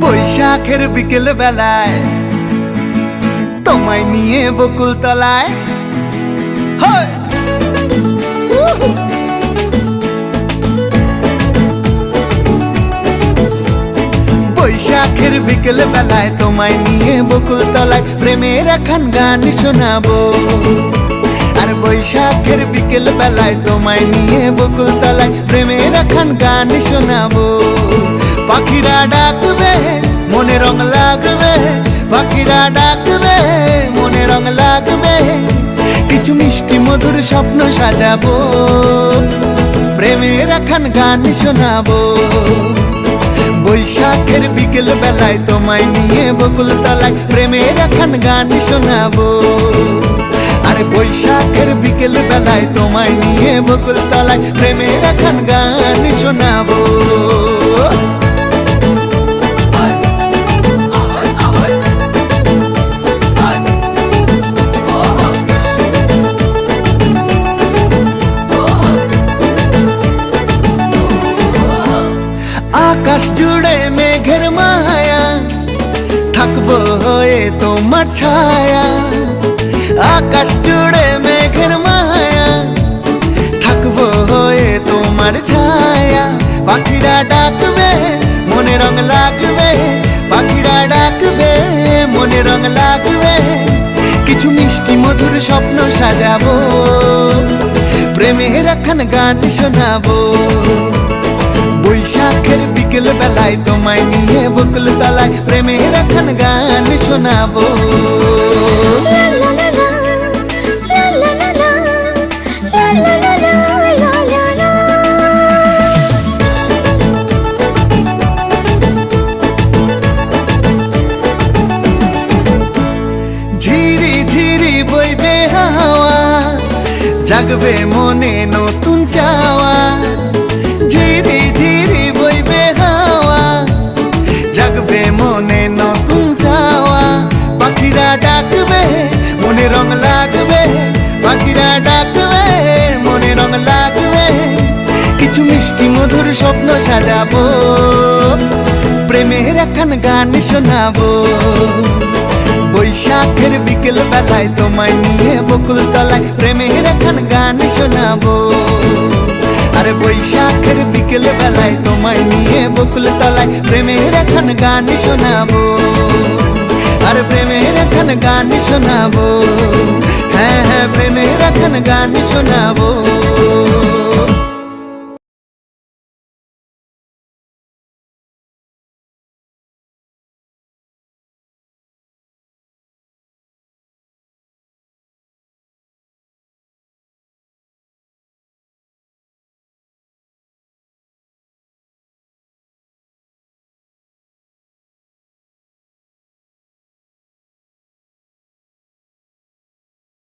বৈশাখের বিকেল বেলায় তোমায় নিয়ে বকুল তলায় বৈশাখের বিকেল বেলায় তোমায় নিয়ে বকুল তলায় প্রেমের একখান গান শোনাবো। আর বৈশাখের বিকেল বেলায় তোমায় নিয়ে বকুল তলায় প্রেমের একখান গান শোনাবো। পাখিরা ডাকবে মনে রং লাগবে, পাখিরা ডাকবে মনে রং লাগবে, কিছু মিষ্টি মধুর স্বপ্ন সাজাবো, প্রেমের একখান গান শোনাবো। বৈশাখের বিকেল বেলায় তোমায় নিয়ে বকুল তলায় প্রেমের একখান গান শোনাবো। আর বৈশাখের বিকেল বেলায় তোমায় নিয়ে বকুল তলায় প্রেমের একখান গান শোনাবো। আকাশ জুড়ে মেঘের মায়া, থাকবো হয়ে তোমার ছায়া। আকাশ জুড়ে মেঘের মায়া, থাকবো হয়ে তোমার ছায়া। পাখিরা ডাকবে মনে রং লাগবে, পাখিরা ডাকবে মনে রং লাগবে, কিছু মিষ্টি মধুর স্বপ্ন সাজাবো, প্রেমের একখান গান শোনাবো। বৈশাখের বিকেল বেলায় তোমায় নিয়ে বকুল তলায় প্রেমের একখান গান শোনাবো। ঝিরি ঝিরি বইবে হাওয়া, জাগবে মনে নতুন চাওয়া। ঝিরি ঝিরি বইবে হাওয়া, জাগবে মনে নতুন চাওয়া। পাখিরা ডাকবে মনে রং লাগবে, পাখিরা ডাকবে মনে রং লাগবে, কিছু মিষ্টি মধুর স্বপ্ন সাজাবো, প্রেমের একখান গান শোনাবো। বৈশাখের বিকেল বেলায় তোমায় নিয়ে বকুল তলায় প্রেমের একখান গান শোনাবো। আর বৈশাখের বিকেল বেলায় তোমায় নিয়ে বকুল তলায় প্রেমের একখান গান শোনাবো। আর প্রেমের একখান গান শোনাবো, হ্যাঁ হ্যাঁ প্রেমের একখান গান শোনাবো।